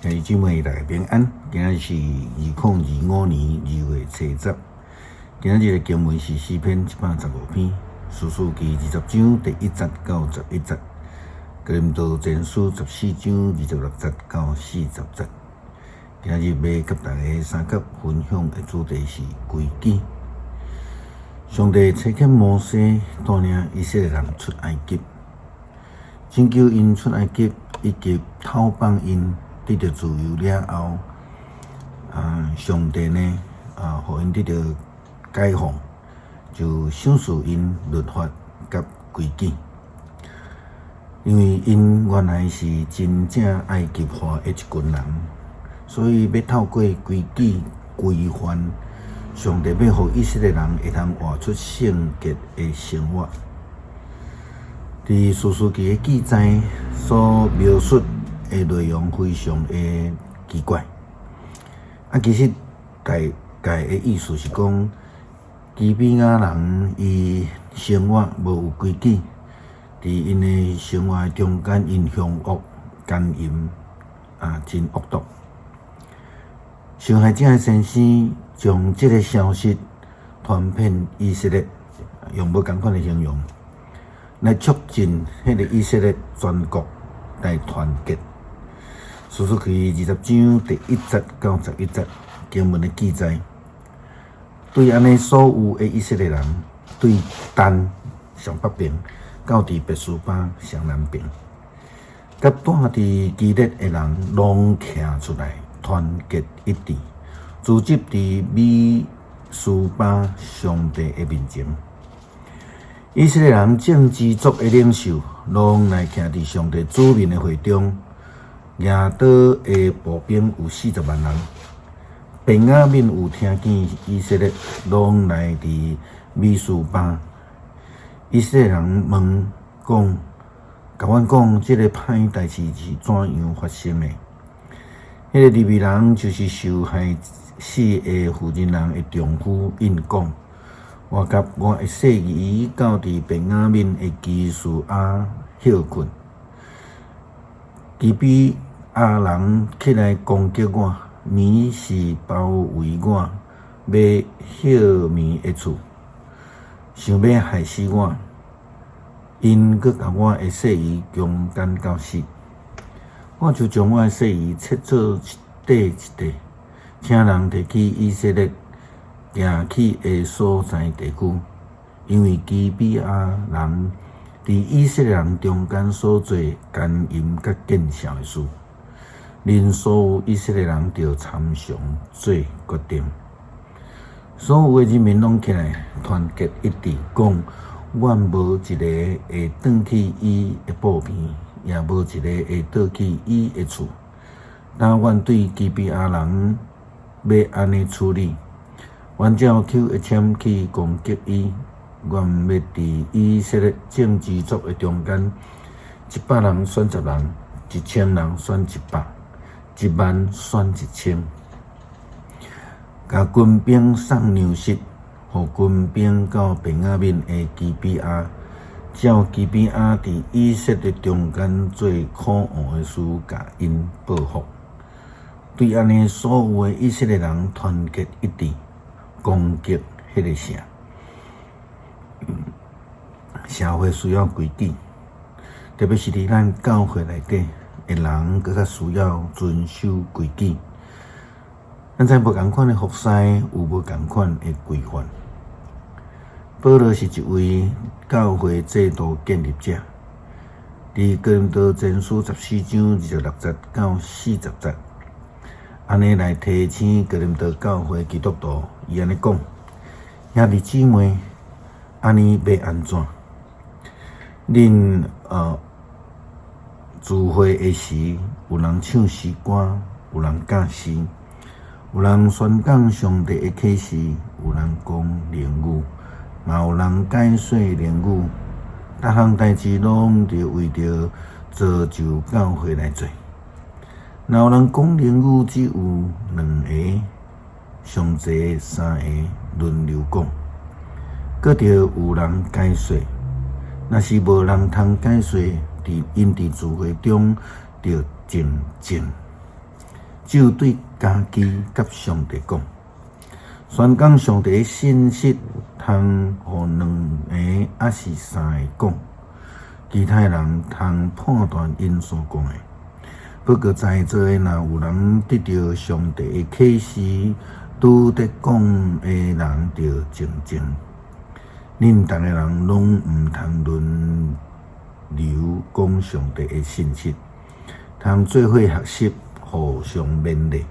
兄弟姊妹大家平安。今仔是2025年2月初10。今仔日的经文是诗篇115篇，士师记20章第1节到11节，哥林多前书14章26节到40节。今仔日要甲大家三角分享的主题是规矩。上帝差遣摩西带领以色列人出埃及，拯救因出埃及，以及讨放因得到自由了后，上帝呢，互因得到解放，就赏赐因律法甲规矩，因为因原来是真正埃及化的一群人，所以要透过规矩规范，上帝要互以色列人会通活出圣洁的生活。伫士师记的记载所描述的内容非常的奇怪，其实大概的意思是讲，基比亚人伊生活无有规矩，伫因的生活中间，因凶恶奸淫，真恶毒。受害者的先生将这个消息传遍以色列，用无同款的形容，来促进迄个以色列全国来团结。士师记20章第1节到11节经文的记载，对安尼所有的以色列人，对但上北边，到伫别是巴上南边，甲住伫基列的人，拢站出来，团结一致，聚集伫米斯巴上帝的面前。以色列人政治族的领袖，拢来徛伫上帝主面的会中。亚刀的步兵有40万人，便雅悯有听见以色列拢来伫米斯巴。以色列人问讲，甲阮讲，这个歹代志是怎样发生的？迄个利未人就是受害死的妇人人的丈夫应讲，我甲我的细儿到伫便雅悯的基述阿休困。基比亚人起来攻击我，米是包围我，要毁灭的厝，想要害死我。因阁甲我的细儿强奸到死，我就将我的细儿切做一块一块，请人摕去以色列行去的所在地区，因为基比亚人伫以色列人中间所做奸淫甲见笑的事，令所有以色列人着参详做决定。所有的人民拢起来团结一致，讲阮无一个会转去伊的布片，也无一个会倒去伊的厝。当阮对基比亚人要安尼处理，阮照抽一签去攻击伊。阮要伫以色列政治族的中间，100人选10人，1000人选100，10000选1000，甲军兵送粮食，互军兵到便雅悯的基比亚，照基比亚伫以色列中间做可恶的事，甲因报复。对安尼，所有的以色列人团结一致，攻击迄个城。社会需要规矩，特别是伫咱教会内底的人，更较需要遵守规矩。咱在无同款的服侍，有无同款的规范。保罗是一位教会制度建立者，伫哥林多前书14章26节到40节，安尼来提醒哥林多教会基督徒，伊安尼讲：兄弟姊妹，安尼要安怎？恁聚会的时，有人唱诗歌，有人教诗，有人宣讲上帝的启示，有人讲灵语，嘛有人解说灵语。各项代志拢着为着造就教会来做。若有人讲灵语只有2个，上济3个轮流讲，阁着有人解说。若是无人通解说，因伫聚会中着静静。只有对家己甲上帝讲，宣讲上帝的信息，通互两个还是三个讲，其他人通判断因所讲的。不过在座的若有人得到上帝的启示，拄得讲的人就静静。恁逐个人拢毋通轮流讲上帝的信息，通做伙学习，互相勉励。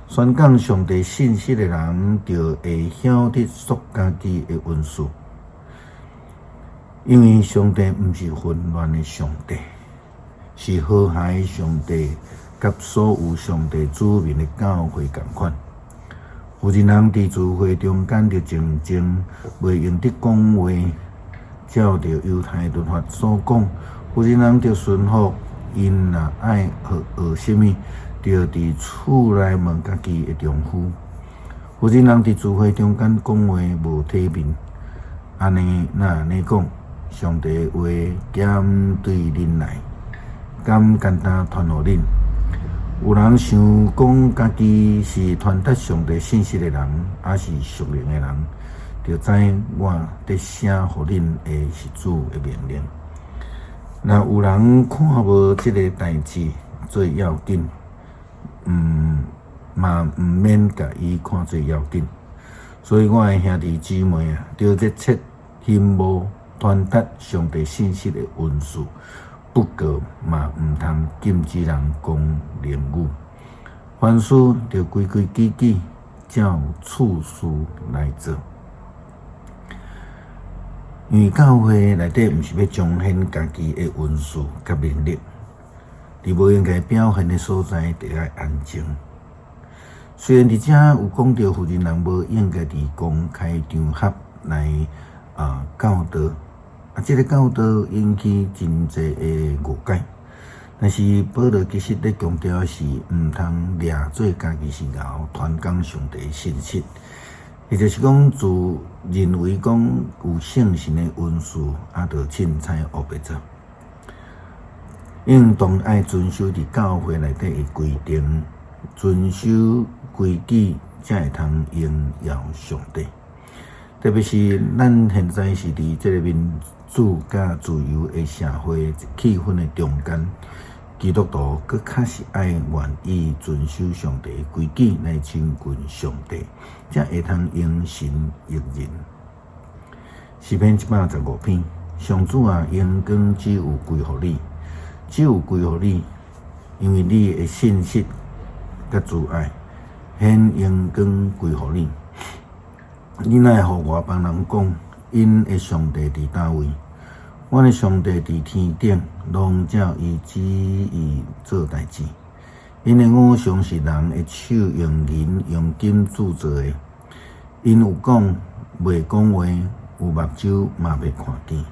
宣讲上帝信息的人，就会晓得属家己的运数，因为上帝毋是混乱的上帝。是和谐的上帝，甲所有上帝子民的教会同款。负责人伫聚会中间着静静，袂用得讲话，照着犹太律法所讲。负责人着顺服，因若爱学什么，着伫厝内问家己的丈夫。负责人伫聚会中间讲话无体面，安尼讲，上帝的话减对恁来。敢简单传互恁？有人想讲家己是传达上帝信息的人，还是属灵的人，就知我伫写互恁的是主的命令。若有人看无即个代志最要紧，嘛毋免甲伊看最要紧。所以我的兄弟姊妹啊，着热切羡慕传达上帝信息的文士。不过嘛，毋通禁止人讲灵语，凡事着规规矩矩，照次序来做。因为教会内底毋是要彰显家己的运势甲能力，伫无应该表现的所在，得爱安静。虽然伫遮有讲到负责人无应该伫公开场合来教导。这个教导引起真侪的误解，但是保罗其实咧强调的是，毋通掠做家己是熬传讲上帝的信息，也就是讲，自认为讲有圣神的运势，就凊彩黑白做。应当爱遵守伫教会内底的规定，遵守规矩，才会通荣耀上帝。特别是咱现在是伫这个民主甲自由的社会气氛的中间，基督徒佫较是爱愿意遵守上帝的规矩来亲近上帝，才会通应神益人。诗篇115篇，上主啊，阳光只有归互你，只有归互你，因为你的信息甲慈爱，显阳光归互你。你乃互外邦人讲，因的上帝伫叨位？阮的上帝伫天顶，拢照伊旨意做代志。因的偶像是人的手用银用金铸造的，因有讲袂讲话，有目睭嘛袂看见，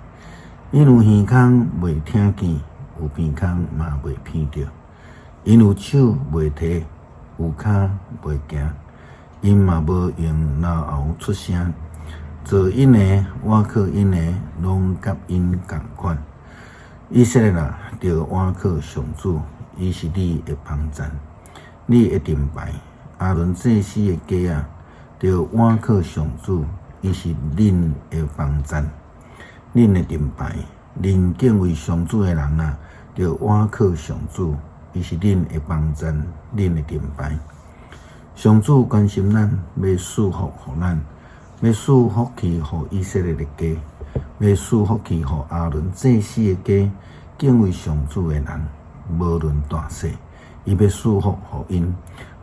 因有耳孔袂听见，有鼻孔嘛袂闻着，因有手袂提，有骹袂行。因嘛无用老喉出声，做因的、倚靠因的，拢甲因共款。以色列人着倚靠上主，伊是你的帮站，你的盾牌。阿伦祭司的家啊，着倚靠上主，伊是恁的帮站，恁的盾牌。恁敬畏上主的人啊，着倚靠上主，伊是恁的帮站，恁的盾牌。上主关心咱，要赐福互咱，要赐福气互以色列的家，要赐福气互阿伦祭司的家。敬畏上主的人，无论大小，伊要赐福互因。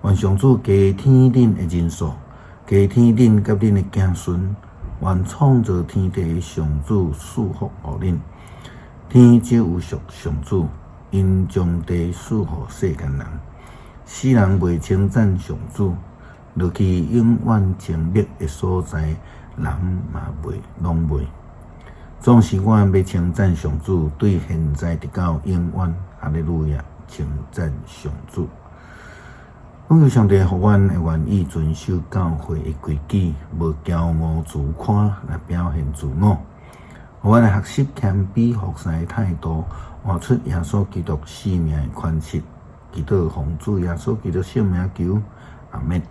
愿上主加添恁的人数，加添恁甲恁的子孙。愿创造天地的上主赐福互恁。天只有属上主，因将地赐互世间人。世人袂称赞上主，落去永远静谧的所在，人嘛袂拢袂。总是我要称赞上主，对现在直到永远，哈利路亚！称赞上主。恳求上帝，互阮会愿意遵守教会的规矩，无骄傲自夸来表现自我。互阮来学习谦卑服侍的态度，活出耶稣基督生命的款式。祈祷奉主耶稣基督圣名求，阿门。